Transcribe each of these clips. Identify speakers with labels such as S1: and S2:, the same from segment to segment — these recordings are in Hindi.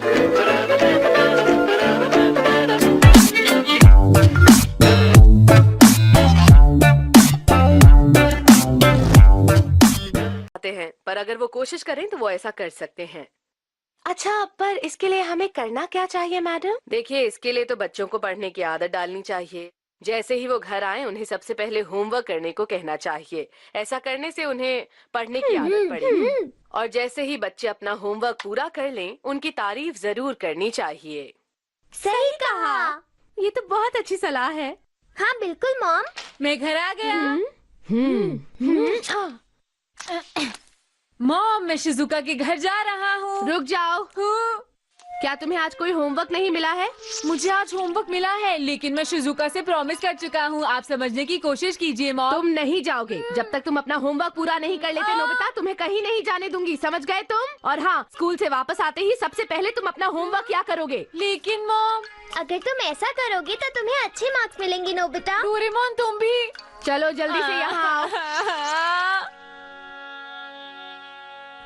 S1: हैं, पर अगर वो कोशिश करें तो वो ऐसा कर सकते हैं। अच्छा, पर इसके लिए हमें करना क्या चाहिए मैडम? देखिए, इसके लिए तो बच्चों को पढ़ने की आदत डालनी चाहिए। जैसे ही वो घर आए उन्हें सबसे पहले होमवर्क करने को कहना चाहिए। ऐसा करने से उन्हें पढ़ने की आदत पड़ेगी। और जैसे ही बच्चे अपना होमवर्क पूरा कर लें, उनकी तारीफ जरूर करनी चाहिए।
S2: सही कहा।
S1: ये तो बहुत अच्छी सलाह है।
S2: हाँ बिल्कुल मॉम।
S3: मैं घर आ गया। मॉम, मैं शिजुका के घर जा रहा हूँ।
S1: रुक जाओ। क्या तुम्हें आज कोई होमवर्क नहीं मिला है?
S3: मुझे आज होमवर्क मिला है, लेकिन मैं शिजुका से प्रॉमिस कर चुका हूँ। आप समझने की कोशिश कीजिए मॉम।
S1: तुम नहीं जाओगे जब तक तुम अपना होमवर्क पूरा नहीं कर लेते। नोबिता, तुम्हें कहीं नहीं जाने दूंगी, समझ गए तुम? और हाँ, स्कूल से वापस आते ही सबसे पहले तुम अपना होमवर्क क्या करोगे?
S3: लेकिन मॉम,
S2: अगर तुम ऐसा करोगे तो तुम्हें अच्छे मार्क्स मिलेंगे नोबिता।
S3: डोरेमोन तुम भी।
S1: चलो जल्दी से यहाँ आओ।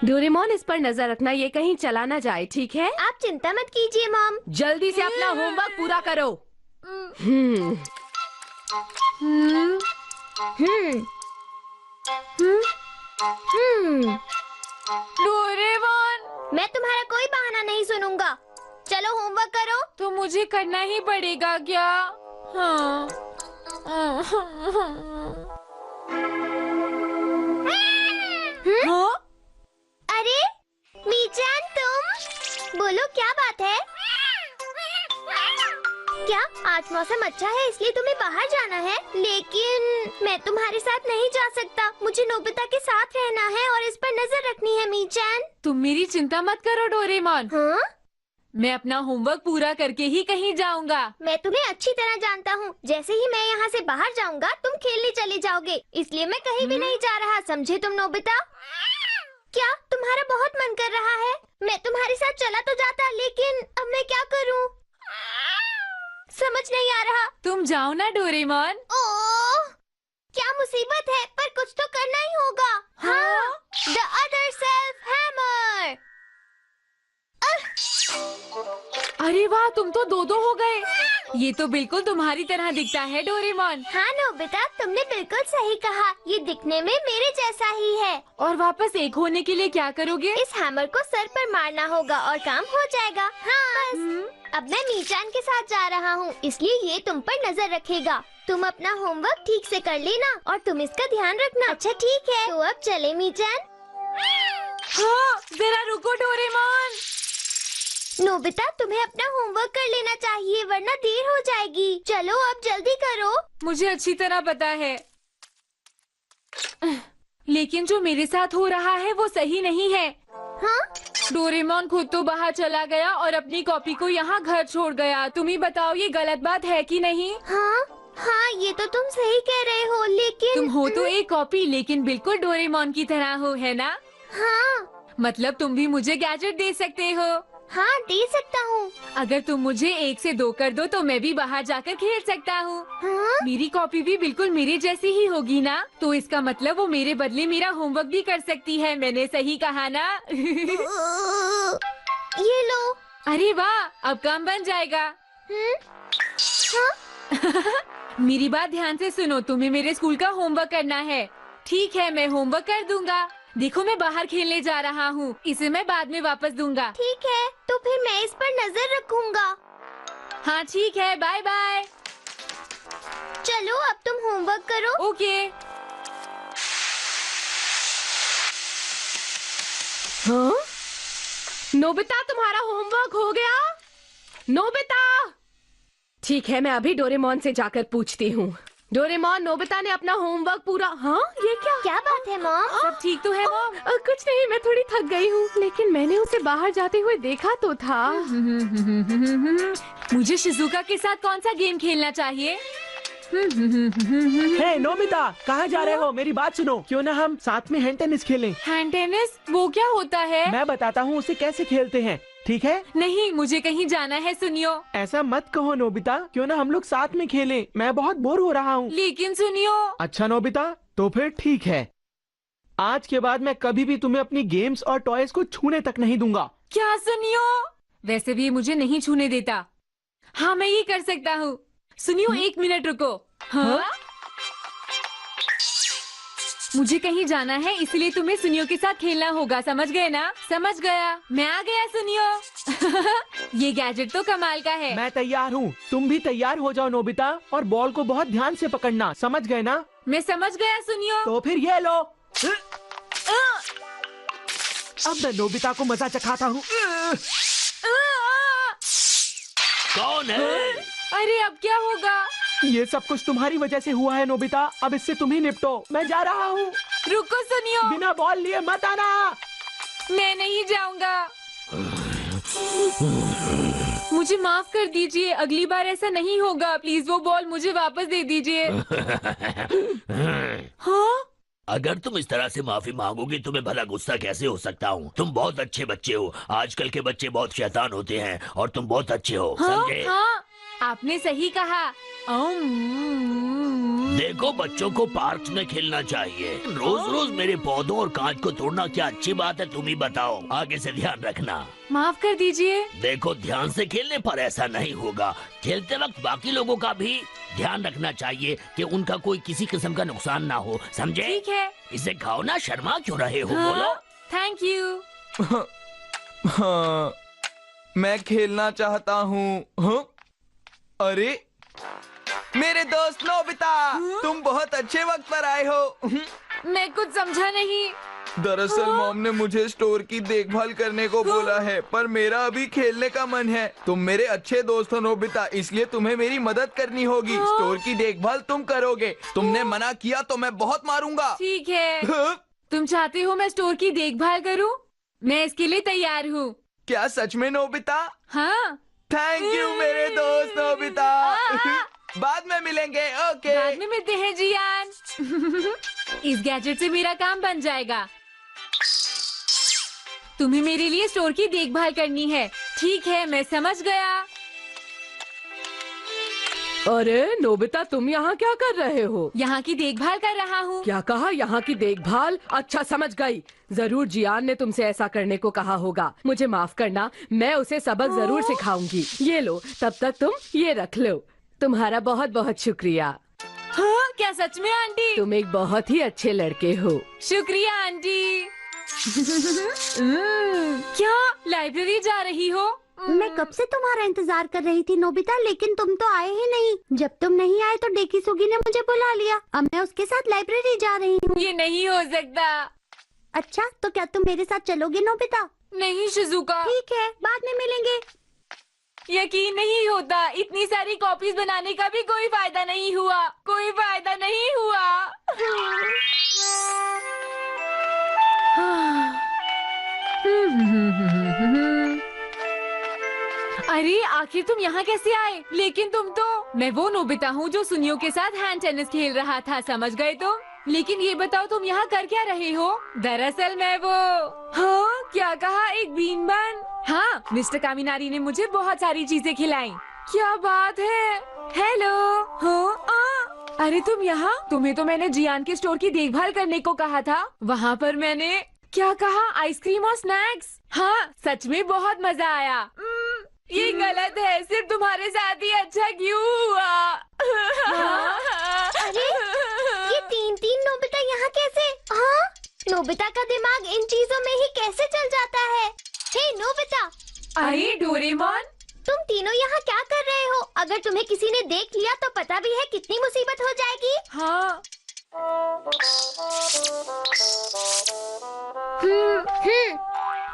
S1: डोरेमोन, इस पर नजर रखना, ये कहीं चला ना जाए, ठीक है?
S2: आप चिंता मत कीजिए मॉम।
S1: जल्दी से अपना होमवर्क पूरा करो।
S3: डोरेमोन,
S2: मैं तुम्हारा कोई बहाना नहीं सुनूंगा। चलो होमवर्क करो।
S3: तो मुझे करना ही पड़ेगा क्या? हाँ। हाँ?
S2: अरे मीचान, तुम बोलो क्या बात है? क्या आज मौसम अच्छा है इसलिए तुम्हें बाहर जाना है? लेकिन मैं तुम्हारे साथ नहीं जा सकता। मुझे नोबिता के साथ रहना है और इस पर नजर रखनी है मीचान।
S3: तुम मेरी चिंता मत करो डोरेमोन।
S2: हाँ?
S3: मैं अपना होमवर्क पूरा करके ही कहीं जाऊंगा।
S2: मैं तुम्हें अच्छी तरह जानता हूँ। जैसे ही मैं यहाँ से बाहर जाऊंगा तुम खेलने चले जाओगे, इसलिए मैं कहीं भी नहीं जा रहा। समझे तुम नोबिता? क्या तुम्हारा बहुत मन कर रहा है? मैं तुम्हारे साथ चला तो जाता, लेकिन अब मैं क्या करूँ? समझ नहीं आ रहा।
S3: तुम जाओ ना डोरेमोन।
S2: ओह, क्या मुसीबत है, पर कुछ तो करना ही होगा। हाँ, द अदर सेल्फ हैमर।
S3: अरे वाह, तुम तो दो हो गए। ये तो बिल्कुल तुम्हारी तरह दिखता है डोरेमोन।
S2: हाँ नोबिता, तुमने बिल्कुल सही कहा। ये दिखने में मेरे जैसा ही है।
S3: और वापस एक होने के लिए क्या करोगे?
S2: इस हैमर को सर पर मारना होगा और काम हो जाएगा। हाँ, अब मैं मीचान के साथ जा रहा हूँ, इसलिए ये तुम पर नजर रखेगा। तुम अपना होमवर्क ठीक से कर लेना और तुम इसका ध्यान रखना। अच्छा ठीक है, तो अब चले मीचान।
S3: हाँ, जरा रुको डोरेमोन।
S2: नोबिता, तुम्हें अपना होमवर्क कर लेना चाहिए वरना देर हो जाएगी। चलो अब जल्दी करो।
S3: मुझे अच्छी तरह पता है, लेकिन जो मेरे साथ हो रहा है वो सही नहीं है।
S2: हाँ?
S3: डोरेमोन खुद तो बाहर चला गया और अपनी कॉपी को यहाँ घर छोड़ गया। तुम ही बताओ, ये गलत बात है कि नहीं?
S2: हाँ हाँ, ये तो तुम सही कह रहे हो, लेकिन
S3: तुम हो तो एक कॉपी, लेकिन बिल्कुल डोरेमोन की तरह हो, है ना?
S2: हाँ
S3: मतलब तुम भी मुझे गैजेट दे सकते हो।
S2: हाँ, दे सकता हूँ।
S3: अगर तुम मुझे 1 से 2 कर दो तो मैं भी बाहर जाकर खेल सकता हूँ।
S2: हाँ?
S3: मेरी कॉपी भी बिल्कुल मेरे जैसी ही होगी ना? तो इसका मतलब वो मेरे बदले मेरा होमवर्क भी कर सकती है। मैंने सही कहा ना?
S2: ये लो।
S3: अरे वाह, अब काम बन जाएगा।
S2: हाँ?
S3: मेरी बात ध्यान से सुनो, तुम्हें मेरे स्कूल का होमवर्क करना है। ठीक है, मैं होमवर्क कर दूंगा। देखो, मैं बाहर खेलने जा रहा हूँ, इसे मैं बाद में वापस दूंगा।
S2: ठीक है, तो फिर मैं इस पर नजर रखूंगा।
S3: हाँ ठीक है, बाय बाय।
S2: चलो अब तुम होमवर्क करो।
S3: ओके।
S1: हाँ? नोबिता, तुम्हारा होमवर्क हो गया? नोबिता! ठीक है, मैं अभी डोरेमोन से जाकर पूछती हूँ। डोरेमोन, नोबिता ने अपना होमवर्क पूरा। हाँ, ये क्या
S2: बात है मॉम?
S3: सब ठीक तो है मॉम?
S1: कुछ नहीं, मैं थोड़ी थक गई हूँ, लेकिन मैंने उसे बाहर जाते हुए देखा तो था।
S3: मुझे शिजुका के साथ कौन सा गेम खेलना चाहिए?
S4: हे नोबिता, कहाँ जा रहे हो? मेरी बात सुनो, क्यों ना हम साथ में हैंड टेनिस खेलें?
S3: Hand tennis? वो क्या होता है?
S4: मैं बताता हूँ उसे कैसे खेलते हैं, ठीक है?
S3: नहीं, मुझे कहीं जाना है, सुनियो।
S4: ऐसा मत कहो नोबिता, क्यों ना हम लोग साथ में खेलें? मैं बहुत बोर हो रहा हूँ।
S3: लेकिन सुनियो।
S4: अच्छा नोबिता, तो फिर ठीक है। आज के बाद मैं कभी भी तुम्हें अपनी गेम्स और टॉयज को छूने तक नहीं दूंगा।
S3: क्या सुनियो? वैसे भी ये मुझे नहीं छूने देता। हाँ, मैं ये कर सकता हूँ। सुनियो, 1 मिनट रुको। हाँ? मुझे कहीं जाना है, इसलिए तुम्हें सुनियो के साथ खेलना होगा, समझ गए ना? समझ गया, मैं आ गया सुनियो। ये गैजेट तो कमाल का है।
S4: मैं तैयार हूँ, तुम भी तैयार हो जाओ नोबिता, और बॉल को बहुत ध्यान से पकड़ना, समझ गए ना?
S3: मैं समझ गया सुनियो।
S4: तो फिर ये लो। अब मैं नोबिता को मजा चखाता हूँ।
S5: कौन है?
S3: अरे अब क्या होगा?
S4: ये सब कुछ तुम्हारी वजह से हुआ है नोबिता, अब इससे तुम ही निपटो। मैं जा रहा हूँ।
S3: रुको सुनियो,
S4: बिना बॉल लिए मत आना।
S3: मैं नहीं जाऊंगा। मुझे माफ कर दीजिए, अगली बार ऐसा नहीं होगा। प्लीज वो बॉल मुझे वापस दे दीजिए। हाँ?
S5: अगर तुम इस तरह से माफी मांगोगी तो मैं भला गुस्सा कैसे हो सकता हूँ? तुम बहुत अच्छे बच्चे हो। आजकल के बच्चे बहुत शैतान होते हैं और तुम बहुत अच्छे हो,
S3: हाँ,
S5: समझे?
S3: हाँ, आपने सही कहा।
S5: देखो, बच्चों को पार्क में खेलना चाहिए। रोज रोज मेरे पौधों और कांच को तोड़ना क्या अच्छी बात है? तुम ही बताओ। आगे से ध्यान रखना।
S3: माफ कर दीजिए।
S5: देखो, ध्यान से खेलने पर ऐसा नहीं होगा। खेलते वक्त बाकी लोगों का भी ध्यान रखना चाहिए कि उनका कोई किसी किस्म का नुकसान ना हो, समझे?
S3: ठीक है।
S5: इसे खाओ ना, शर्मा क्यों रहे हो?
S3: हाँ,
S5: बोलो।
S3: Thank you.
S6: हाँ, मैं खेलना चाहता हूँ। हाँ? अरे मेरे दोस्त नोबिता, तुम बहुत अच्छे वक्त पर आए हो।
S3: मैं कुछ समझा नहीं।
S6: दरअसल मॉम ने मुझे स्टोर की देखभाल करने को बोला है, पर मेरा अभी खेलने का मन है। तुम मेरे अच्छे दोस्त हो नोबिता, इसलिए तुम्हें मेरी मदद करनी होगी। स्टोर की देखभाल तुम करोगे। तुमने मना किया तो मैं बहुत मारूंगा।
S3: ठीक है।
S6: हाँ?
S3: तुम चाहते हो मैं स्टोर की देखभाल करूं? मैं इसके लिए तैयार हूँ।
S6: क्या सच में नोबिता?
S3: हाँ।
S6: थैंक यू मेरे दोस्त नोबिता। बाद में मिलेंगे। ओके।
S3: बाद में मिलते हैं जियान। इस गैजेट से मेरा काम बन जाएगा। तुम्हें मेरे लिए स्टोर की देखभाल करनी है। ठीक है, मैं समझ गया।
S1: अरे नोबिता, तुम यहाँ क्या कर रहे हो?
S3: यहाँ की देखभाल कर रहा हूँ।
S1: क्या कहा? यहाँ की देखभाल? अच्छा, समझ गई। जरूर जियान ने तुमसे ऐसा करने को कहा होगा। मुझे माफ करना, मैं उसे सबक जरूर सिखाऊंगी। ये लो, तब तक तुम ये रख लो। तुम्हारा बहुत बहुत शुक्रिया।
S3: हाँ, क्या सच में आंटी?
S1: तुम एक बहुत ही अच्छे लड़के हो।
S3: शुक्रिया आंटी। क्या लाइब्रेरी जा रही हो?
S2: मैं कब से तुम्हारा इंतजार कर रही थी नोबिता, लेकिन तुम तो आए ही नहीं। जब तुम नहीं आए तो डेकिसुगी ने मुझे बुला लिया। अब मैं उसके साथ लाइब्रेरी जा रही हूँ।
S3: ये नहीं हो सकता।
S2: अच्छा, तो क्या तुम मेरे साथ चलोगे नोबिता?
S3: नहीं शिजुका,
S2: ठीक है, बाद में मिलेंगे।
S3: यकीन नहीं होता, इतनी सारी कॉपीज बनाने का भी कोई फायदा नहीं हुआ। कोई फायदा नहीं हुआ। अरे आखिर तुम यहाँ कैसे आए? लेकिन तुम तो... मैं वो नोबिता हूँ जो सुनियो के साथ हैंड टेनिस खेल रहा था, समझ गए तुम? लेकिन ये बताओ, तुम यहाँ कर क्या रहे हो? दरअसल मैं वो... हाँ, क्या कहा? एक बीन बन? हाँ, मिस्टर कामिनारी ने मुझे बहुत सारी चीजें खिलाई। क्या बात है? हेलो। हाँ, अरे तुम यहाँ? तुम्हें तो मैंने जियान के स्टोर की देखभाल करने को कहा था। वहाँ पर मैंने क्या कहा? आइसक्रीम और स्नैक्स। हाँ, सच में बहुत मजा आया। ये गलत है, सिर्फ तुम्हारे साथ ही अच्छा क्यों हुआ?
S2: अरे ये तीन नोबिता यहाँ कैसे? हाँ, नोबिता का दिमाग इन चीजों में ही कैसे चल जाता है? हे नोबिता!
S3: अरे डोरेमोन,
S2: तुम तीनों यहाँ क्या कर रहे हो? अगर तुम्हें किसी ने देख लिया तो पता भी है कितनी मुसीबत हो जाएगी।
S3: हाँ।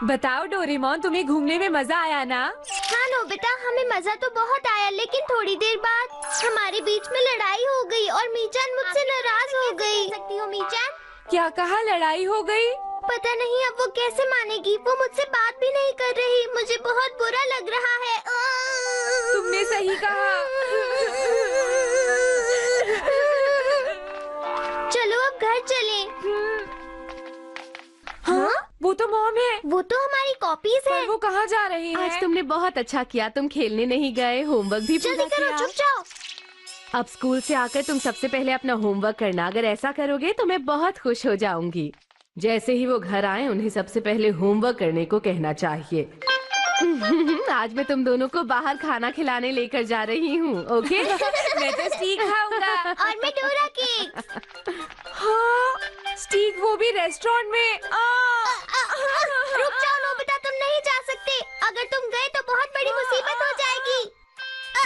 S3: बताओ डोरेमोन, तुम्हें घूमने में मजा आया ना?
S2: हाँ नोबिता, हमें मजा तो बहुत आया, लेकिन थोड़ी देर बाद हमारे बीच में लड़ाई हो गई और मीचान मुझसे नाराज हो गई। सकती हो मीचान?
S3: क्या कहा? लड़ाई हो गई?
S2: पता नहीं अब वो कैसे मानेगी। वो मुझसे बात भी नहीं कर रही। मुझे बहुत बुरा लग रहा है।
S3: तुमने सही कहा।
S2: चलो अब घर चलें।
S3: हाँ? वो तो मॉम है।
S2: वो तो हमारी कॉपीज है।
S3: पर वो कहाँ जा रहे हैं?
S1: आज तुमने बहुत अच्छा किया, तुम खेलने नहीं गए, होमवर्क भी पूरा
S2: जल्दी करो,
S1: किया।
S2: चुप जाओ।
S1: अब स्कूल से आकर तुम सबसे पहले अपना होमवर्क करना। अगर ऐसा करोगे तो मैं बहुत खुश हो जाऊंगी। जैसे ही वो घर आए, उन्हें सबसे पहले होमवर्क करने को कहना चाहिए। आज मैं तुम दोनों को बाहर खाना खिलाने लेकर जा रही हूँ, ओके?
S3: मैं तो स्टीक खाऊंगा।
S2: और मैं डोरा केक।
S3: हाँ, स्टीक वो भी रेस्टोरेंट में।
S2: रुक जाओ नोबिता, तुम नहीं जा सकते। अगर तुम गए तो बहुत बड़ी मुसीबत हो जाएगी।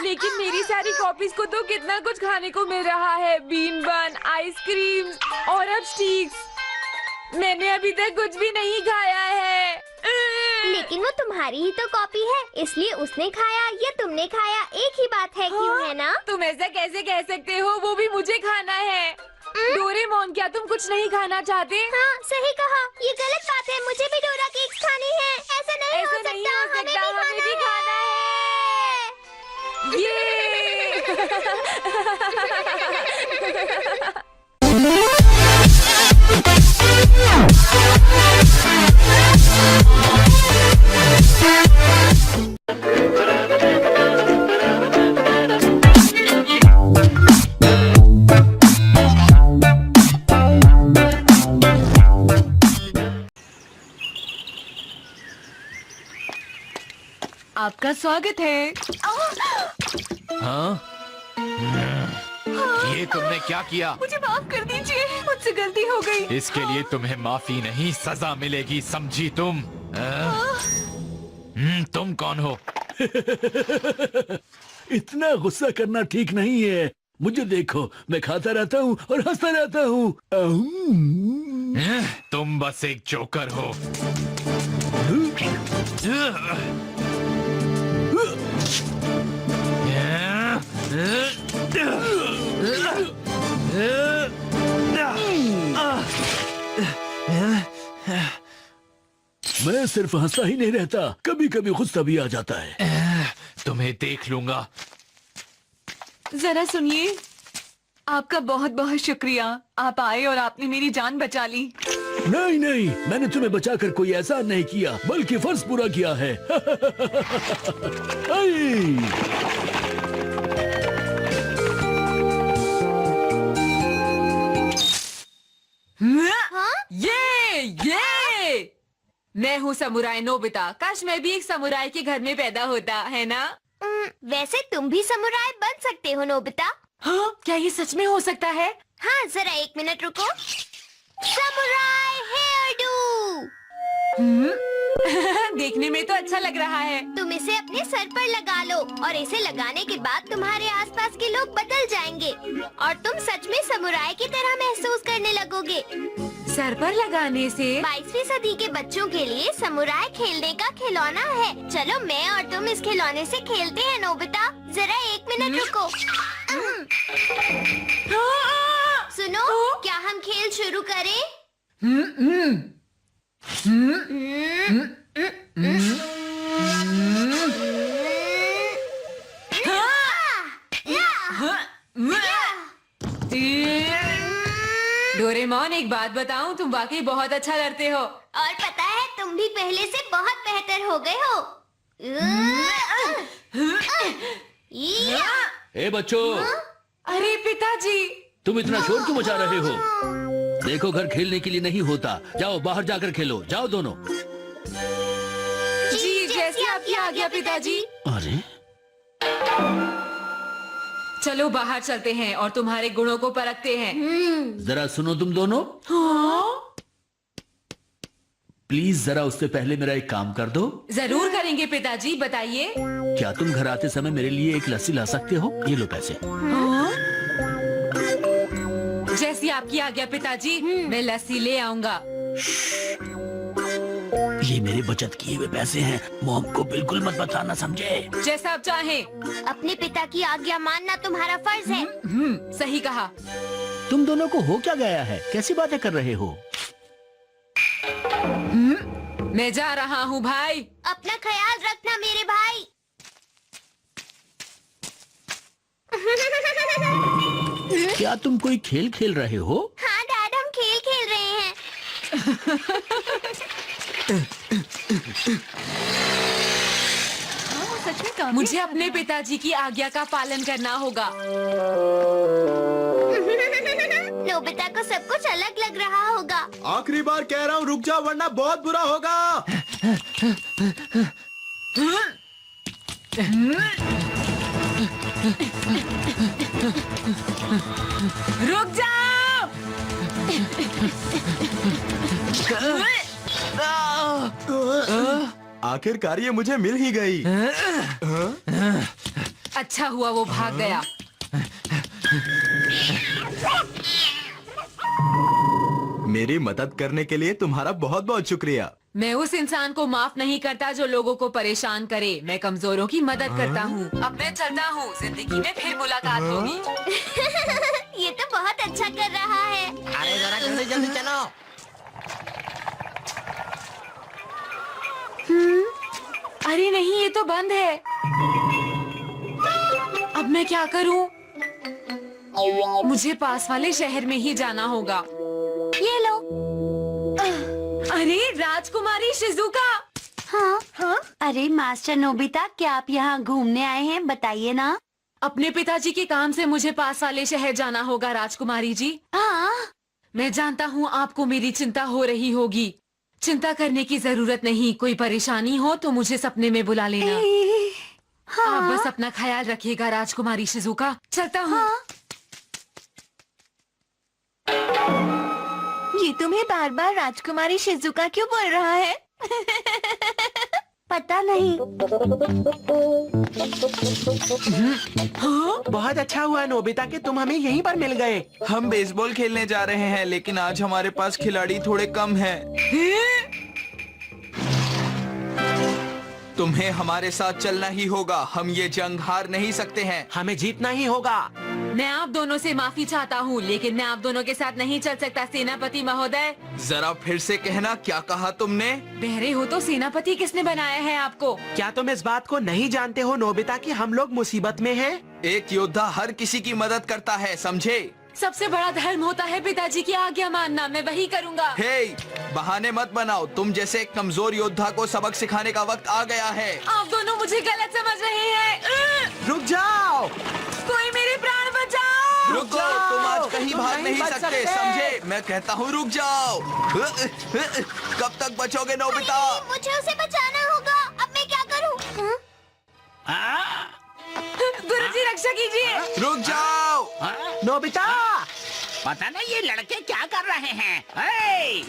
S3: लेकिन मेरी सारी कॉपीज को तो कितना कुछ खाने को मिल रहा है, बीन बन, आइसक्रीम और अब स्टीक्स। मैंने अभी तक कुछ भी नहीं खाया है।
S2: लेकिन वो तुम्हारी ही तो कॉपी है, इसलिए उसने खाया या तुमने खाया एक ही बात है, क्यों है ना?
S3: तुम ऐसा कैसे कह सकते हो? वो भी मुझे खाना है। डोरेमोन, क्या तुम कुछ नहीं खाना चाहते?
S2: हाँ, सही कहा। ये गलत बात है, मुझे भी डोरा केक्स खानी है। ऐसा नहीं हो सकता, हमें भी खाना है।
S3: ये आपका स्वागत है।
S7: हाँ? ये तुमने क्या किया?
S3: मुझे माफ कर दीजिए, मुझसे गलती हो गई।
S7: इसके लिए तुम्हें माफी नहीं, सजा मिलेगी, समझी तुम? तुम कौन हो?
S5: इतना गुस्सा करना ठीक नहीं है। मुझे देखो, मैं खाता रहता हूँ और हंसता रहता हूँ।
S7: तुम बस एक जोकर हो।
S5: मैं सिर्फ हंसता ही नहीं रहता, कभी कभी गुस्सा भी आ जाता है।
S7: तुम्हें देख लूंगा।
S3: जरा सुनिए, आपका बहुत बहुत शुक्रिया। आप आए और आपने मेरी जान बचा ली।
S5: नहीं नहीं, मैंने तुम्हें बचाकर कोई एहसान नहीं किया, बल्कि फर्ज पूरा किया है।
S3: ये मैं हूँ समुराई नोबिता। काश मैं भी एक समुराई के घर में पैदा होता, है ना?
S2: वैसे तुम भी समुराई बन सकते हो नोबिता।
S3: हाँ, क्या ये सच में हो सकता है?
S2: हाँ, जरा एक मिनट रुको। Samurai hairdo.
S3: देखने में तो अच्छा लग रहा है।
S2: तुम इसे अपने सर पर लगा लो और इसे लगाने के बाद तुम्हारे आसपास के लोग बदल जाएंगे और तुम सच में समुराई की तरह महसूस करने लगोगे।
S3: सर पर लगाने से
S2: 22वीं सदी के बच्चों के लिए समुराई खेलने का खिलौना है। चलो मैं और तुम इस खिलौने से खेलते हैं नोबिता। जरा एक मिनट रुको। सुनो, क्या हम खेल शुरू करें?
S3: डोरेमोन, एक बात बताऊं, तुम वाकई बहुत अच्छा लड़ते हो।
S2: और पता है, तुम भी पहले से बहुत बेहतर हो गए हो।
S5: ए बच्चों,
S3: अरे पिताजी,
S5: तुम इतना शोर क्यों मचा रहे हो? देखो, घर खेलने के लिए नहीं होता। जाओ बाहर जाकर खेलो, जाओ दोनों।
S3: जी जैसी आपकी आज्ञा पिताजी।
S5: अरे
S3: चलो बाहर चलते हैं और तुम्हारे गुणों को परखते हैं।
S5: जरा सुनो तुम दोनों, प्लीज जरा उससे पहले मेरा एक काम कर दो।
S3: जरूर करेंगे पिताजी, बताइए।
S5: क्या तुम घर आते समय मेरे लिए एक लस्सी ला सकते हो? ये लो पैसे।
S3: जैसी आपकी आज्ञा पिताजी, मैं लस्सी ले आऊंगा।
S5: ये मेरे बचत किए हुए पैसे हैं, मॉम को बिल्कुल मत बताना, समझे?
S3: जैसा आप चाहें।
S2: अपने पिता की आज्ञा मानना तुम्हारा फर्ज है।
S3: सही कहा।
S5: तुम दोनों को हो क्या गया है? कैसी बातें कर रहे हो?
S3: मैं जा रहा हूँ भाई।
S2: अपना ख्याल रखना मेरे भाई।
S5: क्या तुम कोई खेल खेल रहे हो?
S2: हाँ डैड, हम खेल खेल रहे हैं।
S3: मुझे अपने पिताजी की आज्ञा का पालन करना होगा।
S2: नोबिता को सब कुछ अलग लग रहा होगा।
S8: आखिरी बार कह रहा हूँ, रुक जाओ वरना बहुत बुरा होगा।
S3: रुक जाओ।
S6: आखिरकार ये मुझे मिल ही गई।
S3: अच्छा हुआ वो भाग गया।
S6: मेरी मदद करने के लिए तुम्हारा बहुत बहुत शुक्रिया।
S3: मैं उस इंसान को माफ नहीं करता जो लोगों को परेशान करे। मैं कमजोरों की मदद करता हूँ। अब मैं चलता हूँ, जिंदगी में फिर मुलाकात होगी।
S2: ये तो बहुत अच्छा कर रहा है।
S8: अरे जरा जल्दी जल्दी चलो।
S3: अरे नहीं, ये तो बंद है। अब मैं क्या करूँ? मुझे पास वाले शहर में ही जाना होगा।
S2: ये लो।
S3: अरे राजकुमारी शिजुका।
S9: हाँ? अरे मास्टर नोबिता, क्या आप यहाँ घूमने आए हैं? बताइए ना।
S3: अपने पिताजी के काम से मुझे पास वाले शहर जाना होगा राजकुमारी जी।
S9: हाँ?
S3: मैं जानता हूँ आपको मेरी चिंता हो रही होगी। चिंता करने की जरूरत नहीं। कोई परेशानी हो तो मुझे सपने में बुला लेना। आप बस अपना ख्याल रखिएगा राजकुमारी शिजुका। चलता हूँ।
S9: ये तुम्हें बार बार राजकुमारी शिजुका क्यों बोल रहा है? पता नहीं।
S4: बहुत अच्छा हुआ नोबिता कि तुम हमें यहीं पर मिल गए।
S6: हम बेसबॉल खेलने जा रहे हैं, लेकिन आज हमारे पास खिलाड़ी थोड़े कम हैं। तुम्हें हमारे साथ चलना ही होगा। हम ये जंग हार नहीं सकते हैं।
S4: हमें जीतना ही होगा।
S3: मैं आप दोनों से माफी चाहता हूँ, लेकिन मैं आप दोनों के साथ नहीं चल सकता सेनापति महोदय।
S6: जरा फिर से कहना, क्या कहा तुमने?
S3: बहरे हो तो सेनापति किसने बनाया है आपको?
S4: क्या तुम इस बात को नहीं जानते हो नोबिता कि हम लोग मुसीबत में हैं?
S6: एक योद्धा हर किसी की मदद करता है, समझे?
S3: सबसे बड़ा धर्म होता है पिताजी की आज्ञा मानना। मैं वही करूँगा।
S6: हे, बहाने मत बनाओ। तुम जैसे एक कमजोर योद्धा को सबक सिखाने का वक्त आ गया है।
S3: आप दोनों मुझे गलत समझ रहे हैं।
S4: रुक जाओ।
S3: कोई मेरे प्राण बचाओ।
S6: रुको, तुम आज कहीं भाग नहीं
S4: बच
S6: सकते, समझे? मैं कहता हूँ रुक जाओ। कब तक बचोगे नोबिता?
S2: मुझे उसे बचाना होगा। अब मैं क्या करूँ?
S3: गुरुजी रक्षा कीजिए।
S6: रुक जाओ।
S4: नोबिता,
S5: पता नहीं ये लड़के क्या कर रहे हैं। हे!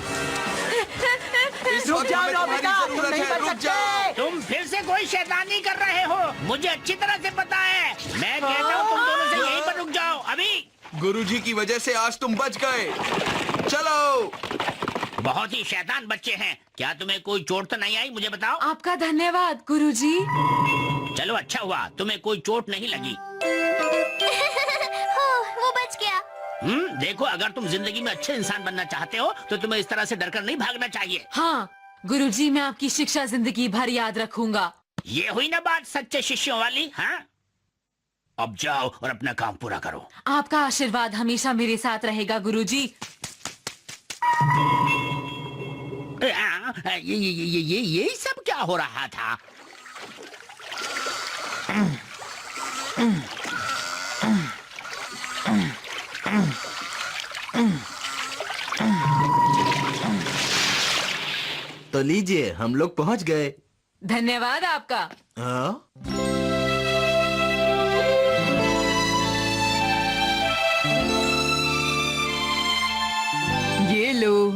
S6: इस
S4: रुक
S6: वक्त
S4: जाओ
S6: हमें तुम्हारी
S4: नोबिता, तुम
S6: जरूरत
S4: नहीं
S6: है,
S4: बच
S6: रुक
S4: सकते।
S6: जाओ।
S5: तुम फिर से कोई शैतानी कर रहे हो। मुझे अच्छी तरह से पता है। मैं कहता हूँ तुम दोनों से यहीं पर रुक जाओ अभी।
S6: गुरुजी की वजह से आज तुम बच गए। चलो।
S5: बहुत ही शैतान बच्चे हैं। क्या तुम्हें कोई चोट तो नहीं आई? मुझे बताओ।
S3: आपका धन्यवाद गुरुजी।
S5: चलो अच्छा हुआ, तुम्हें कोई चोट नहीं लगी।
S2: वो बच गया।
S5: देखो, अगर तुम जिंदगी में अच्छे इंसान बनना चाहते हो तो तुम्हें इस तरह से डरकर नहीं भागना चाहिए।
S3: हाँ गुरुजी, मैं आपकी शिक्षा जिंदगी भर याद रखूंगा।
S5: ये हुई ना बात सच्चे शिष्यों वाली। हाँ, अब जाओ और अपना काम पूरा करो।
S3: आपका आशीर्वाद हमेशा मेरे साथ रहेगा गुरुजी।
S5: ये सब क्या हो रहा था?
S6: तो लीजिए, हम लोग पहुंच गए।
S3: धन्यवाद आपका।
S6: हाँ?
S10: ये लो।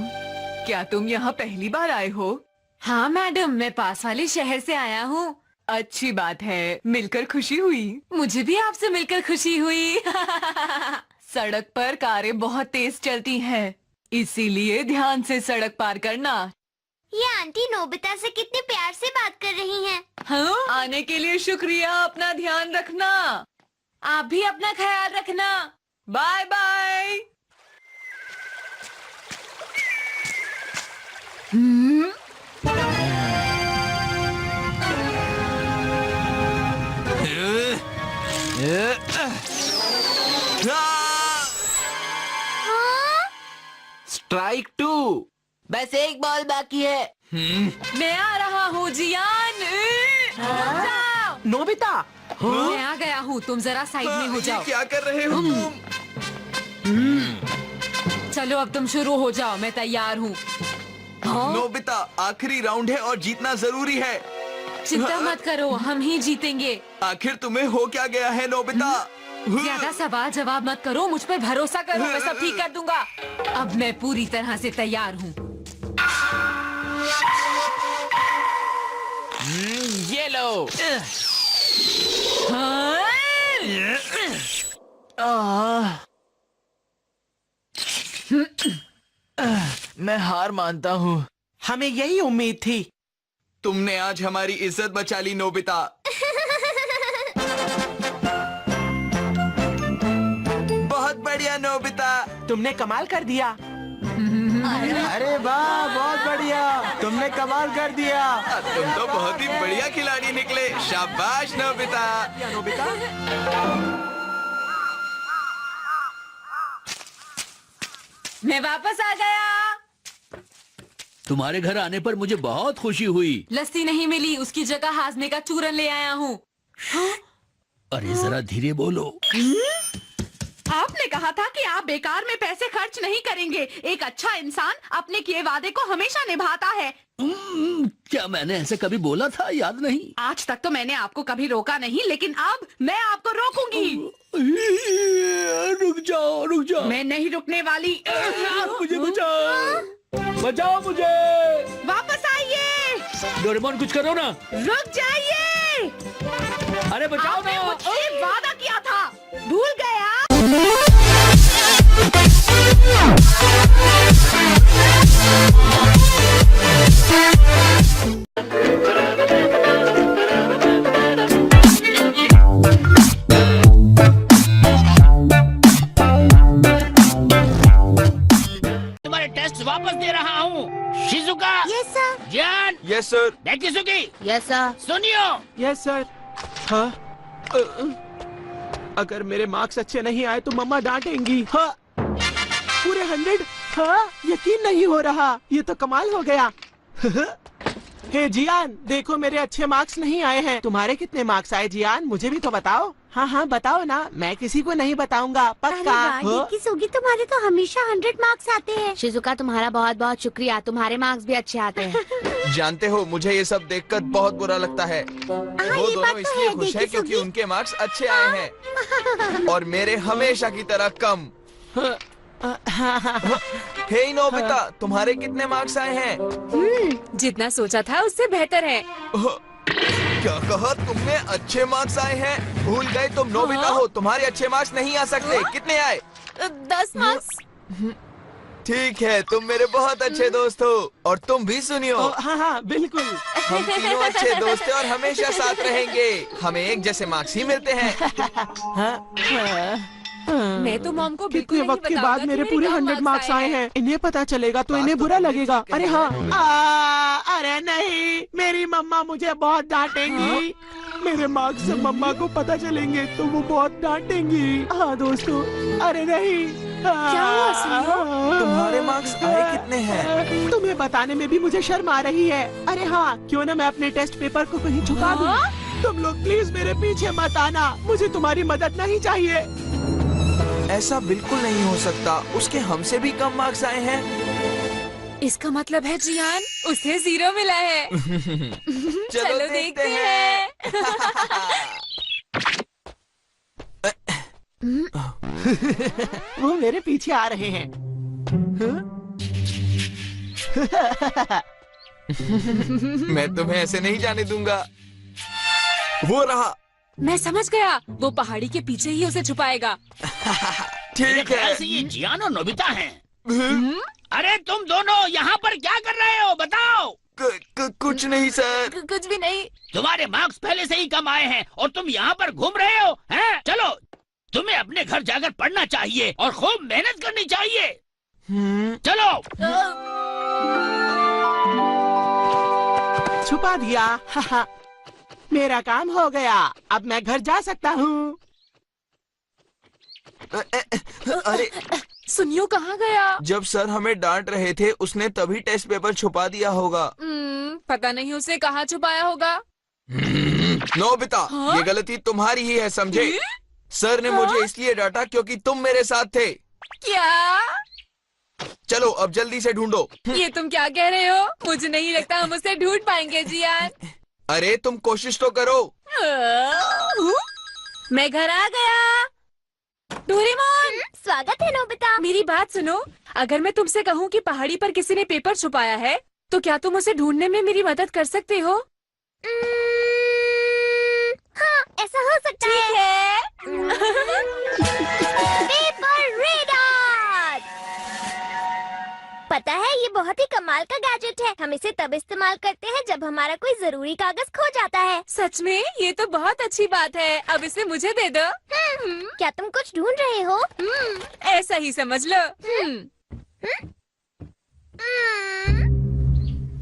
S10: क्या तुम यहाँ पहली बार आए हो?
S3: हाँ मैडम, मैं पास वाले शहर से आया हूँ।
S10: अच्छी बात है, मिलकर खुशी हुई।
S3: मुझे भी आपसे मिलकर खुशी हुई।
S10: सड़क पर कारें बहुत तेज चलती हैं, इसीलिए ध्यान से सड़क पार करना।
S2: ये आंटी नोबिता से कितने प्यार से बात कर रही हैं।
S3: हाँ?
S10: आने के लिए शुक्रिया। अपना ध्यान रखना।
S3: आप भी अपना ख्याल रखना।
S10: Bye bye.
S4: स्ट्राइक 2।
S8: बस एक बॉल बाकी है।
S3: मैं आ रहा हूँ जियान। जाओ।
S4: नोबिता,
S3: मैं आ गया हूँ, तुम जरा साइड में हो
S6: ये
S3: जाओ।
S6: क्या कर रहे हो तुम?
S3: चलो अब तुम शुरू हो जाओ, मैं तैयार हूँ।
S6: नोबिता, आखिरी राउंड है और जीतना जरूरी है।
S3: चिंता मत करो, हम ही जीतेंगे।
S6: आखिर तुम्हें हो क्या गया है नोबिता?
S3: ज्यादा सवाल जवाब मत करो, मुझ पे भरोसा करो, मैं सब ठीक कर दूंगा। अब मैं पूरी तरह से तैयार हूँ।
S8: ये लो।
S6: मैं हार मानता हूँ।
S4: हमें यही उम्मीद थी।
S6: तुमने आज हमारी इज्जत बचा ली नोबिता। बहुत बढ़िया नोबिता।
S4: तुमने कमाल कर दिया। अरे वाह, बहुत बढ़िया, तुमने कमाल कर दिया।
S6: तुम तो बहुत ही बढ़िया खिलाड़ी निकले। शाबाश नोबिता।
S4: नोबिता,
S3: मैं वापस आ गया।
S5: तुम्हारे घर आने पर मुझे बहुत खुशी हुई।
S3: लस्सी नहीं मिली, उसकी जगह हाजमे का चूरन ले आया हूँ।
S5: अरे जरा धीरे बोलो।
S10: आपने कहा था कि आप बेकार में पैसे खर्च नहीं करेंगे। एक अच्छा इंसान अपने किए वादे को हमेशा निभाता है।
S5: क्या मैंने ऐसे कभी बोला था? याद नहीं।
S10: आज तक तो मैंने आपको कभी रोका नहीं, लेकिन अब मैं आपको रोकूंगी।
S5: रुक जाओ, रुक जाओ।
S10: मैं नहीं रुकने वाली।
S5: मुझे बचाओ, बचाओ मुझे।
S10: वापस आइए।
S5: डोरेमोन कुछ करो ना।
S10: रुक जाइए।
S5: अरे बचाओ
S10: आपने
S5: ना।
S10: मुझसे वादा किया था, भूल गया?
S5: तुम्हारे टेस्ट वापस दे रहा हूँ। Shizuka.
S2: Yes sir.
S5: Gian.
S6: Yes sir.
S5: Dekisugi.
S2: Yes sir.
S5: Suneo.
S4: Yes sir. हाँ, अगर मेरे मार्क्स अच्छे नहीं आए तो मम्मा डांटेंगी। हाँ, पूरे 100। हाँ, यकीन नहीं हो रहा, ये तो कमाल हो गया। हे जियान, देखो मेरे अच्छे मार्क्स नहीं आए हैं। तुम्हारे कितने मार्क्स आए जियान? मुझे भी तो बताओ। हाँ हाँ बताओ ना, मैं किसी को नहीं बताऊंगा, पक्का। हाँ?
S2: सोगी, तुम्हारे तो हमेशा 100 मार्क्स आते हैं। शिजुका, तुम्हारा बहुत बहुत शुक्रिया, तुम्हारे मार्क्स भी अच्छे आते हैं।
S6: जानते हो, मुझे ये सब देखकर बहुत बुरा लगता है। वो दोनों इसलिए खुश हैं क्योंकि उनके मार्क्स अच्छे आए हैं और मेरे हमेशा की तरह कम। हे नोबिता, तुम्हारे कितने मार्क्स आए हैं?
S3: जितना सोचा था उससे बेहतर है।
S6: क्या कहा तुमने? अच्छे मार्क्स आए हैं? भूल गए तुम नोबिता हो, तुम्हारे अच्छे मार्क्स नहीं आ सकते। कितने आए?
S3: 10 मार्क्स।
S6: ठीक है, तुम मेरे बहुत अच्छे दोस्त हो और तुम भी सुनियो।
S4: हाँ हाँ बिल्कुल।
S6: हम तीनों अच्छे दोस्त हैं और हमेशा साथ रहेंगे। हमें एक जैसे मार्क्स ही मिलते हैं।
S3: मैं तो मॉम को बिल्कुल
S4: कितने
S3: नहीं
S4: वक्त के
S3: बताऊंगा
S4: बाद
S3: कि
S4: मेरे पूरे
S3: कम
S4: 100 मार्क्स आए हैं। इन्हें पता चलेगा तो इन्हें बुरा लगेगा। अरे हाँ, अरे नहीं, मेरी मम्मा मुझे बहुत डांटेंगी। मेरे मार्क्स से मम्मा को पता चलेंगे तो वो बहुत डांटेंगी। हाँ दोस्तों, अरे नहीं।
S3: क्या हुआ सुनियो?
S6: तुम्हारे मार्क्स आए कितने हैं?
S4: तुम्हें बताने में भी मुझे शर्म आ रही है। अरे हाँ, क्यों ना मैं अपने टेस्ट पेपर को कहीं छुपा दूं। तुम लोग प्लीज मेरे पीछे मत आना, मुझे तुम्हारी मदद नहीं चाहिए।
S6: ऐसा बिल्कुल नहीं हो सकता, उसके हमसे भी कम मार्क्स आए हैं।
S3: इसका मतलब है जियान, उसे 0 मिला है। चलो देखते हैं।
S4: वो मेरे पीछे आ रहे हैं।
S6: मैं तुम्हें ऐसे नहीं जाने दूंगा। वो रहा।
S3: मैं समझ गया, वो पहाड़ी के पीछे ही उसे छुपाएगा।
S6: ठीक है।
S5: ये जियान और नोबिता हैं। अरे तुम दोनों यहाँ पर क्या कर रहे हो? बताओ।
S6: कुछ नहीं सर।
S3: कुछ भी नहीं।
S5: तुम्हारे मार्क्स पहले से ही कम आए हैं और तुम यहाँ पर घूम रहे हो, हैं? चलो, तुम्हें अपने घर जाकर पढ़ना चाहिए और खूब मेहनत करनी चाहिए। चलो।
S4: छुपा दिया। मेरा काम हो गया, अब मैं घर जा सकता हूँ।
S6: अरे
S3: सुनियो कहाँ गया?
S6: जब सर हमें डांट रहे थे, उसने तभी टेस्ट पेपर छुपा दिया होगा।
S3: पता नहीं उसे कहाँ छुपाया होगा।
S6: नोबिता, ये गलती तुम्हारी ही है, समझे? सर ने मुझे इसलिए डांटा क्योंकि तुम मेरे साथ थे।
S3: क्या?
S6: चलो अब जल्दी से ढूंढो।
S3: ये तुम क्या कह रहे हो? मुझे नहीं लगता हम उसे ढूंढ पाएंगे जियान।
S6: अरे तुम कोशिश तो करो।
S3: मैं घर आ गया। डोरेमोन,
S2: स्वागत है नोबिता।
S3: मेरी बात सुनो। अगर मैं तुमसे कहूँ कि पहाड़ी पर किसी ने पेपर छुपाया है, तो क्या तुम उसे ढूंढने में मेरी मदद कर सकते हो?
S2: हाँ, ऐसा हो सकता है। Paper radar. पता है, ये बहुत ही कमाल का गैजेट है। हम इसे तब इस्तेमाल करते हैं जब हमारा कोई जरूरी कागज खो जाता है।
S3: सच में? ये तो बहुत अच्छी बात है। अब इसे मुझे दे दो।
S2: क्या तुम कुछ ढूंढ रहे हो?
S3: ऐसा ही समझ लो।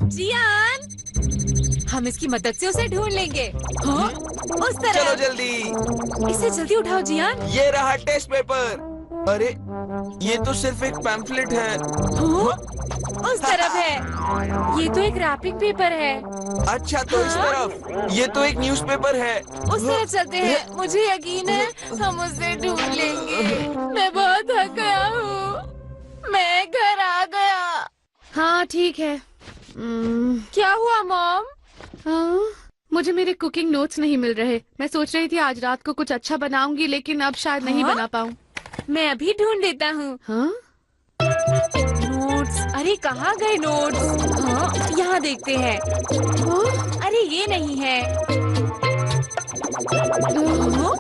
S3: जियान, हम इसकी मदद से उसे ढूंढ लेंगे। हाँ? उस तरफ।
S6: चलो जल्दी।
S3: इसे जल्दी उठाओ जियान।
S6: ये रहा टेस्ट पेपर। अरे ये तो सिर्फ एक पैम्फलेट है।
S3: हाँ? उस तरफ है। ये तो एक रैपिंग पेपर है।
S6: अच्छा तो इस तरफ। ये तो एक न्यूज़पेपर है।
S3: उस तरफ चलते हैं। मुझे यकीन है हम उसे ढूंढ लेंगे। मैं बहुत थक गया हूँ। मैं घर आ गया। हाँ ठीक है। क्या हुआ मॉम?
S10: मुझे मेरे कुकिंग नोट्स नहीं मिल रहे। मैं सोच रही थी आज रात को कुछ अच्छा बनाऊंगी, लेकिन अब शायद नहीं बना पाऊँ।
S3: मैं अभी ढूंढ लेता हूँ।
S10: हाँ?
S3: नोट्स? अरे कहाँ गए नोट्स? हाँ, यहाँ देखते हैं। हाँ? अरे ये नहीं है। हाँ?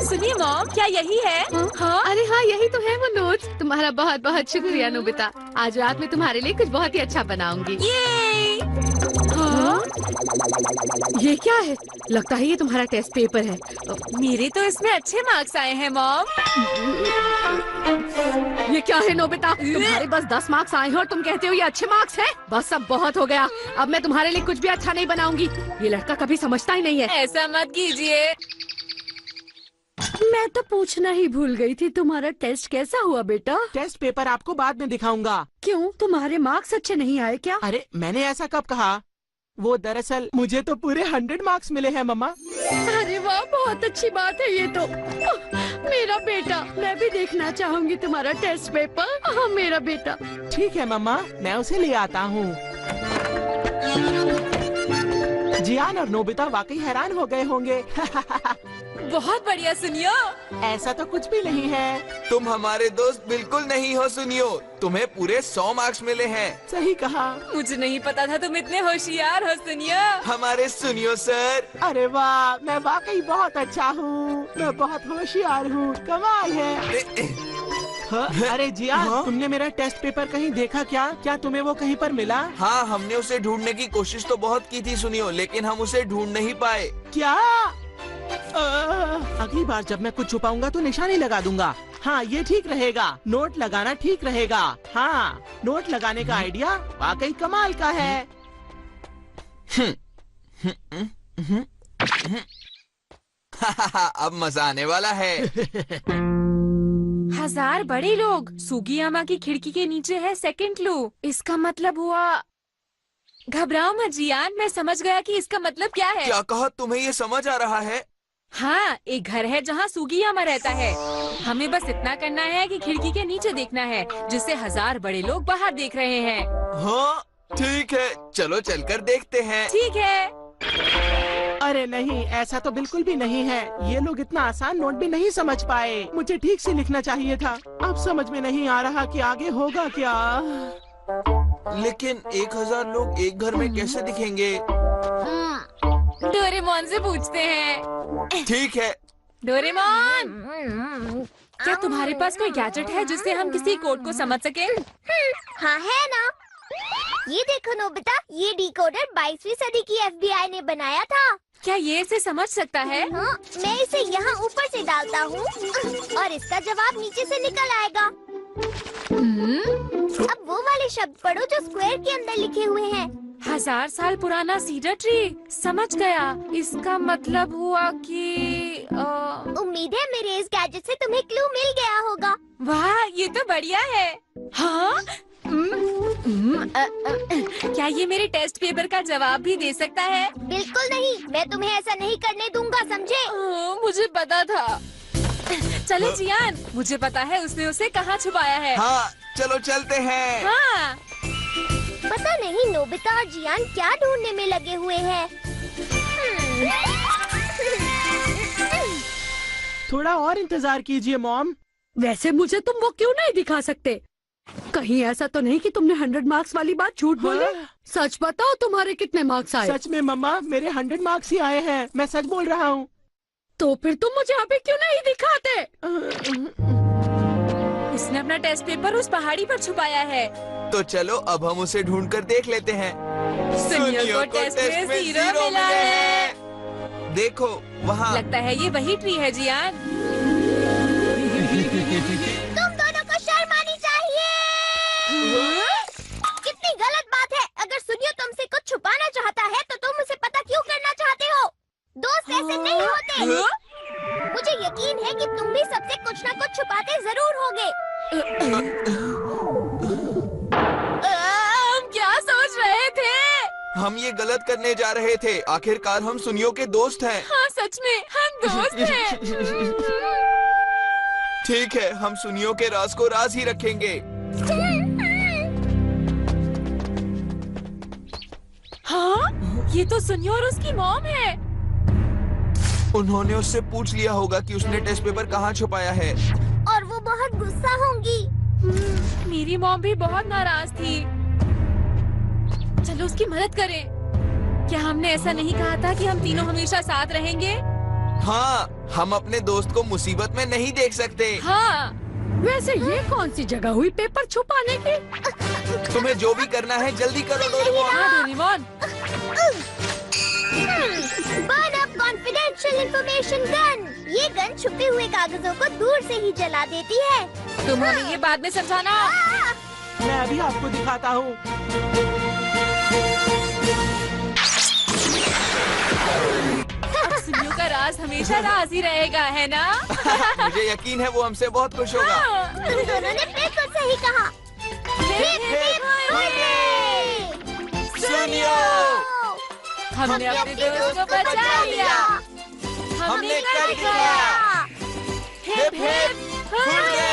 S3: सुनिए मॉम, क्या यही है? हाँ?
S10: अरे हाँ, यही तो है वो नोट्स। तुम्हारा बहुत बहुत शुक्रिया नोबिता। आज रात में तुम्हारे लिए कुछ बहुत ही अच्छा बनाऊंगी।
S3: ये हाँ?
S10: ये क्या है? लगता है ये तुम्हारा टेस्ट पेपर है।
S3: मेरे तो इसमें अच्छे मार्क्स आए हैं मॉम।
S10: ये क्या है नोबिता? तुम्हारे बस 10 मार्क्स आए हैं और तुम कहते हो ये अच्छे मार्क्स है? बस अब बहुत हो गया। अब मैं तुम्हारे लिए कुछ भी अच्छा नहीं बनाऊंगी। ये लड़का कभी समझता ही नहीं है।
S3: ऐसा मत कीजिए।
S10: मैं तो पूछना ही भूल गई थी, तुम्हारा टेस्ट कैसा हुआ बेटा?
S4: टेस्ट पेपर आपको बाद में दिखाऊंगा।
S10: क्यों, तुम्हारे मार्क्स अच्छे नहीं आए क्या?
S4: अरे मैंने ऐसा कब कहा? वो दरअसल मुझे तो पूरे 100 मार्क्स मिले हैं मम्मा।
S10: अरे वाह, बहुत अच्छी बात है ये तो। मेरा बेटा, मैं भी देखना चाहूंगी तुम्हारा टेस्ट पेपर। हाँ मेरा बेटा।
S4: ठीक है मम्मा, मैं उसे ले आता हूँ। जियान और नोबिता वाकई हैरान हो गए होंगे।
S3: बहुत बढ़िया सुनियो।
S4: ऐसा तो कुछ भी नहीं है।
S6: तुम हमारे दोस्त बिल्कुल नहीं हो सुनियो। तुम्हें पूरे 100 मार्क्स मिले हैं।
S4: सही कहा।
S3: मुझे नहीं पता था तुम इतने होशियार हो सुनियो।
S6: हमारे सुनियो सर।
S4: अरे वाह, मैं वाकई बहुत अच्छा हूँ। मैं बहुत होशियार हूँ। कमाल है। हाँ? अरे जियान, तुमने मेरा टेस्ट पेपर कहीं देखा क्या? क्या तुम्हें वो कहीं पर मिला?
S6: हाँ, हमने उसे ढूंढने की कोशिश तो बहुत की थी सुनियो, लेकिन हम उसे ढूंढ नहीं पाए।
S4: क्या? अगली बार जब मैं कुछ छुपाऊंगा तो निशानी लगा दूंगा। हाँ, ये ठीक रहेगा। नोट लगाना ठीक रहेगा। हाँ, नोट लगाने का आइडिया वाकई कमाल का है।
S6: अब मजा आने वाला है।
S3: 1000 बड़े लोग। सुगियामा की खिड़की के नीचे है सेकंड क्लू। इसका मतलब हुआ। घबराओ मत जियान, मैं समझ गया कि इसका मतलब क्या है।
S6: क्या कहा? तुम्हें ये समझ आ रहा है?
S3: हाँ, एक घर है जहाँ सुगियामा रहता है। हमें बस इतना करना है कि खिड़की के नीचे देखना है, जिससे 1000 बड़े लोग बाहर देख रहे हैं।
S6: हाँ ठीक है, चलो चलकर देखते हैं।
S3: ठीक है।
S4: अरे नहीं, ऐसा तो बिल्कुल भी नहीं है। ये लोग इतना आसान नोट भी नहीं समझ पाए। मुझे ठीक से लिखना चाहिए था। अब समझ में नहीं आ रहा कि आगे होगा क्या।
S6: लेकिन 1000 लोग एक घर में कैसे दिखेंगे?
S3: डोरेमोन से पूछते हैं।
S6: ठीक है।
S3: डोरेमोन, क्या तुम्हारे पास कोई गैजेट है जिससे हम किसी कोड को समझ सकें?
S2: हाँ है ना। ये देखो नोबिता, ये डिकोडर 22वीं सदी की FBI ने बनाया था।
S3: क्या ये इसे समझ सकता है?
S2: हाँ, मैं इसे यहाँ ऊपर से डालता हूँ और इसका जवाब नीचे से निकल आएगा। अब वो वाले शब्द पढ़ो जो स्क्वायर के अंदर लिखे हुए हैं।
S3: 1000 साल पुराना सीडर ट्री। समझ गया। इसका मतलब हुआ कि
S2: उम्मीद है मेरे इस गैजेट से तुम्हें क्लू मिल गया होगा।
S3: वाह, ये तो बढ़िया है। हाँ? क्या ये मेरे टेस्ट पेपर का जवाब भी दे सकता है?
S2: बिल्कुल नहीं, मैं तुम्हें ऐसा नहीं करने दूंगा, समझे?
S3: मुझे पता था। चले जियान, मुझे पता है उसने उसे कहाँ छुपाया है।
S6: हाँ, चलो चलते हैं।
S3: हाँ।
S2: पता नहीं नोबिता और जियान क्या ढूंढने में लगे हुए हैं।
S4: थोड़ा और इंतजार कीजिए मॉम।
S10: वैसे मुझे तुम वो क्यों नहीं दिखा सकते? कहीं ऐसा तो नहीं कि तुमने 100 मार्क्स वाली बात झूठ बोले?
S4: हाँ।
S10: सच बताओ तुम्हारे कितने मार्क्स आए?
S4: सच में मम्मा मेरे 100 मार्क्स ही आए हैं, मैं सच बोल रहा हूँ।
S10: तो फिर तुम मुझे यहाँ पे क्यों नहीं दिखाते?
S3: उसने अपना टेस्ट पेपर उस पहाड़ी पर छुपाया है।
S6: तो चलो अब हम उसे ढूंढ कर देख लेते हैं।
S3: सुनियो को टेस्ट में 0 मिला है।
S6: देखो वहाँ।
S3: लगता है ये वही ट्री है जियान।
S2: तुम दोनों को शर्म आनी चाहिए। कितनी गलत बात है। अगर सुनियो तुमसे कुछ छुपाना चाहता है तो तुम उसे पता क्यों करना चाहते हो? दोस्त ऐसे नहीं होते। मुझे यकीन है कि तुम भी सबसे कुछ न कुछ छुपाते जरूर होगे।
S3: हम क्या सोच रहे थे?
S6: हम ये गलत करने जा रहे थे। आखिरकार हम सुनियो के दोस्त हैं।
S3: हाँ सच में हम दोस्त हैं।
S6: ठीक है, हम सुनियो के राज को राज ही रखेंगे।
S3: हाँ ये तो सुनियो और उसकी मॉम है।
S6: उन्होंने उससे पूछ लिया होगा कि उसने टेस्ट पेपर कहाँ छुपाया है।
S2: और वो बहुत गुस्सा होंगी।
S3: मेरी मॉम भी बहुत नाराज थी। चलो उसकी मदद करें। क्या हमने ऐसा नहीं कहा था कि हम तीनों हमेशा साथ रहेंगे?
S6: हाँ, हम अपने दोस्त को मुसीबत में नहीं देख सकते।
S3: हाँ।
S10: वैसे ये कौन सी जगह हुई पेपर छुपाने की?
S6: तुम्हें जो भी करना है जल्दी करो डोरेमोन।
S3: हाँ Doraemon.
S2: Burn up confidential information gun. ये गन छुपे हुए कागजों को दूर से ही जला देती है।
S3: तुम हमें ये बाद में समझाना।
S4: मैं अभी आपको दिखाता हूँ।
S3: अब सुनियो का राज हमेशा राज ही रहेगा, है ना?
S6: मुझे यकीन है वो हमसे बहुत खुश होगा।
S2: तुम दोनों ने बिल्कुल सही कहा। Hip hip hurray!
S6: सुनियो!
S3: हमने अपने दोस्त को बचा लिया।
S6: हमने कर दिखाया।
S3: Hip hip hurray!